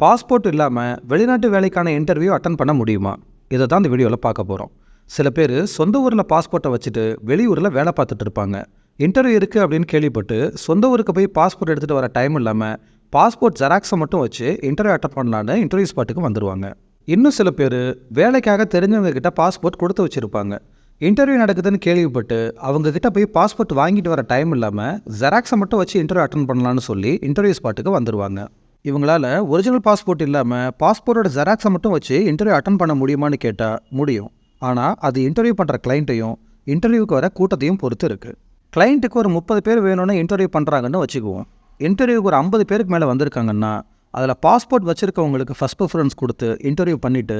Passport இல்லாமல் வெளிநாட்டு வேலைக்கான இன்டர்வியூ அட்டன் பண்ண முடியுமா? இதை தான் இந்த வீடியோவில் பார்க்க போகிறோம். சில பேர் சொந்த ஊரில் பாஸ்போர்ட்டை வச்சுட்டு வெளியூரில் வேலை பார்த்துட்டு இருப்பாங்க. இன்டர்வியூ இருக்குது அப்படின்னு கேள்விப்பட்டு சொந்த ஊருக்கு போய் பாஸ்போர்ட் எடுத்துகிட்டு வர டைம் இல்லாமல் பாஸ்போர்ட் ஜெராக்ஸை மட்டும் வச்சு இன்டர்வியூ அட்டன் பண்ணலான்னு இன்டர்வியூ ஸ்பாட்டுக்கு வந்துடுவாங்க. இன்னும் சில பேர் வேலைக்காக தெரிஞ்சவங்க கிட்ட பாஸ்போர்ட் கொடுத்து வச்சுருப்பாங்க. இன்டர்வியூ நடக்குதுன்னு கேள்விப்பட்டு அவங்கக்கிட்ட போய் பாஸ்போர்ட் வாங்கிட்டு வர டைம் இல்லாமல் ஜெராக்ஸை மட்டும் வச்சு இன்டர்வியூ அட்டன் பண்ணலான்னு சொல்லி இன்டர்வியூ ஸ்பாட்டுக்கு வந்துடுவாங்க. இவங்களால் ஒரிஜினல் பாஸ்போர்ட் இல்லாமல் பாஸ்போர்ட்டோட ஜெராக்ஸை மட்டும் வச்சு இன்டர்வியூ அட்டன் பண்ண முடியுமான்னு கேட்டால் முடியும். ஆனால் அது இன்டர்வியூ பண்ணுற கிளைண்ட்டையும் இன்டர்வியூக்கு வர கூட்டத்தையும் பொறுத்து இருக்குது. கிளைண்ட்டுக்கு ஒரு 30 பேர் வேணும்னு இன்டர்வியூ பண்ணுறாங்கன்னு வச்சுக்குவோம். இன்டர்வியூக்கு ஒரு 50 பேருக்கு மேலே வந்திருக்காங்கன்னா அதில் பாஸ்போர்ட் வச்சுருக்கவங்களுக்கு ஃபஸ்ட் ப்ரிஃபரன்ஸ் கொடுத்து இன்டர்வியூ பண்ணிவிட்டு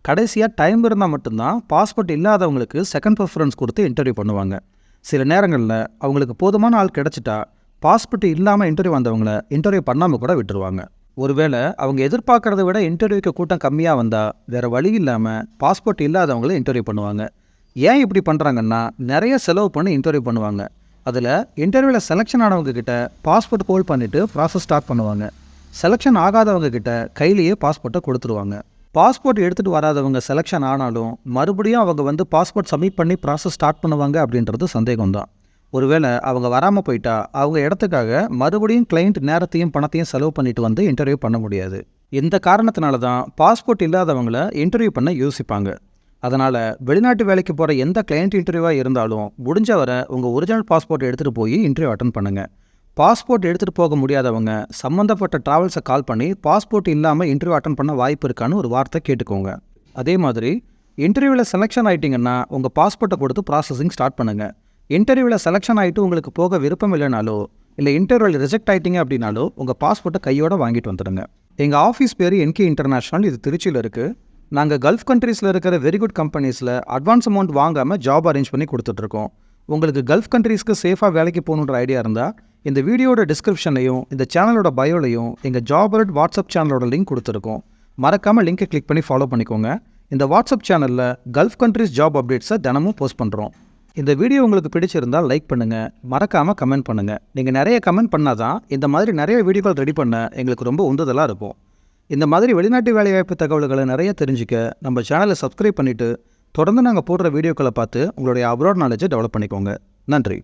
கடைசியாக டைம் இருந்தால் மட்டும்தான் பாஸ்போர்ட் இல்லாதவங்களுக்கு செகண்ட் ப்ரிஃபரன்ஸ் கொடுத்து இன்டர்வியூ பண்ணுவாங்க. சில நேரங்களில் அவங்களுக்கு போதுமான ஆள் கிடச்சிட்டா பாஸ்போர்ட் இல்லாமல் இன்டர்வியூ வந்தவங்கள இன்டர்வியூ பண்ணாமல் கூட விட்டுருவாங்க. ஒருவேளை அவங்க எதிர்பார்க்குறத விட இன்டர்வியூக்கு கூட்டம் கம்மியாக வந்தால் வேறு வழி இல்லாமல் பாஸ்போர்ட் இல்லாதவங்கள இன்டர்வியூ பண்ணுவாங்க. ஏன் இப்படி பண்ணுறாங்கன்னா நிறைய செலவு பண்ணி இன்டர்வியூ பண்ணுவாங்க. அதில் இன்டர்வியூவில் செலெக்ஷன் ஆனவங்க கிட்ட பாஸ்போர்ட் ஹோல்ட் பண்ணிவிட்டு ப்ராசஸ் ஸ்டார்ட் பண்ணுவாங்க. செலெக்ஷன் ஆகாதவங்க கிட்ட கையிலேயே பாஸ்போர்ட்டை கொடுத்துருவாங்க. பாஸ்போர்ட் எடுத்துகிட்டு வராதவங்க செலெக்ஷன் ஆனாலும் மறுபடியும் அவங்க வந்து பாஸ்போர்ட் சப்மிட் பண்ணி ப்ராசஸ் ஸ்டார்ட் பண்ணுவாங்க அப்படின்றது சந்தேகம்தான். ஒருவேளை அவங்க வராமல் போயிட்டா அவங்க இடத்துக்காக மறுபடியும் கிளைண்ட் நேரத்தையும் பணத்தையும் செலவு பண்ணிட்டு வந்து இன்டர்வியூ பண்ண முடியாது. இந்த காரணத்தினால தான் பாஸ்போர்ட் இல்லாதவங்கள இன்டர்வியூ பண்ண யோசிப்பாங்க. அதனால் வெளிநாட்டு வேலைக்கு போகிற எந்த கிளைண்ட் இன்டர்வியூவாக இருந்தாலும் முடிஞ்ச வரை உங்கள் ஒரிஜினல் பாஸ்போர்ட் எடுத்துகிட்டு போய் இன்டர்வியூ அட்டன் பண்ணுங்கள். பாஸ்போர்ட் எடுத்துகிட்டு போக முடியாதவங்க சம்மந்தப்பட்ட ட்ராவல்ஸை கால் பண்ணி பாஸ்போர்ட் இல்லாமல் இன்டர்வியூ அட்டன் பண்ண வாய்ப்பு இருக்கான்னு ஒரு வார்த்தை கேட்டுக்கோங்க. அதே மாதிரி இன்டர்வியூவில் செலெக்ஷன் ஆகிட்டிங்கன்னா உங்கள் பாஸ்போர்ட்டை கொடுத்து ப்ராசஸிங் ஸ்டார்ட் பண்ணுங்கள். இன்டர்வியூவில் செலெக்ஷன் ஆகிட்டு உங்களுக்கு போக விருப்பம் இல்லைனாலோ இல்லை இன்டர்வியூவில் ரிஜெக்ட் ஆகிட்டிங்க அப்படின்னாலோ உங்கள் பாஸ்போர்ட்டை கையோடு வாங்கிட்டு வந்துடுங்க. எங்கள் ஆஃபீஸ் பேர் NK இன்டர்நேஷ்னல், இது திருச்சியில் இருக்குது. நாங்கள் கல்ஃப் கண்ட்ரீஸில் இருக்கிற வெரி குட் கம்பெனிஸில் அட்வான்ஸ் அமௌண்ட் வாங்காமல் ஜாப் அரேஞ்ச் பண்ணி கொடுத்துட்ருக்கோம். உங்களுக்கு கல்ஃப் கண்ட்ரீஸ்க்கு சேஃபாக வேலைக்கு போகணுன்ற ஐடியா இருந்தால் இந்த வீடியோட டிஸ்கிரிப்ஷன்லையும் இந்த சேனலோட பயோலையும் எங்கள் ஜாப் அலர்ட் வாட்ஸ்அப் சேனலோட லிங்க் கொடுத்துருக்கோம். மறக்காமல் லிங்கை கிளிக் பண்ணி ஃபாலோ பண்ணிக்கோங்க. இந்த வாட்ஸ்அப் சேனலில் கல்ஃப் கண்ட்ரீஸ் ஜாப் அப்டேட்ஸை தினமும் போஸ்ட் பண்ணுறோம். இந்த வீடியோ உங்களுக்கு பிடிச்சிருந்தால் லைக் பண்ணுங்கள், மறக்காமல் கமெண்ட் பண்ணுங்கள். நீங்கள் நிறைய கமெண்ட் பண்ணால் தான் இந்த மாதிரி நிறைய வீடியோக்கள் ரெடி பண்ண எங்களுக்கு ரொம்ப உந்துதலாக இருக்கும். இந்த மாதிரி வெளிநாட்டு வேலைவாய்ப்பு தகவல்களை நிறைய தெரிஞ்சுக்க நம்ம சேனலை சப்ஸ்கிரைப் பண்ணிவிட்டு தொடர்ந்து நாங்கள் போடுற வீடியோக்களை பார்த்து உங்களுடைய அப்ராட் நாலேஜை டெவலப் பண்ணிக்கோங்க. நன்றி.